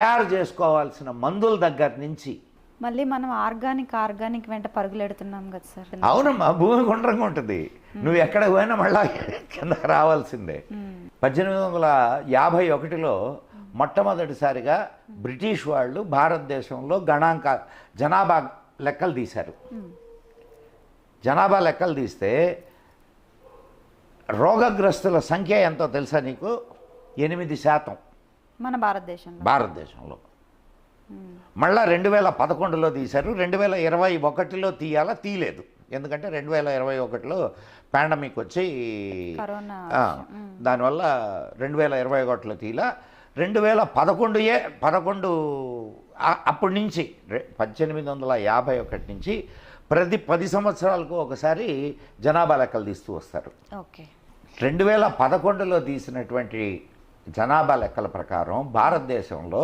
తయారు చేసుకోవాల్సిన మందుల దగ్గర నుంచి. మళ్ళీ మనం ఆర్గానిక్ వెంట పరుగులెడుతున్నాం కదా సార్. అవునమ్మా, భూమి గుండ్రంగా ఉంటుంది. నువ్వు ఎక్కడ పోయినా మళ్ళా కిందకి రావాల్సిందే. 1851లో మొట్టమొదటిసారిగా బ్రిటిష్ వాళ్ళు భారతదేశంలో జనాభా లెక్కలు తీశారు. జనాభా లెక్కలు తీస్తే రోగగ్రస్తుల సంఖ్య ఎంతో తెలుసా నీకు? 8% మన భారతదేశంలో. మళ్ళా 2011లో తీశారు. 2021లో తీయలేదు. ఎందుకంటే 2021లో పాండమిక్ వచ్చి దానివల్ల 2021లో తీయలా. 2011 అప్పటి నుంచి 1851 నుంచి ప్రతి 10 సంవత్సరాలకు ఒకసారి జనాభా లెక్కలు తీస్తూ వస్తారు. 2011లో తీసినటువంటి జనాభా లెక్కల ప్రకారం భారతదేశంలో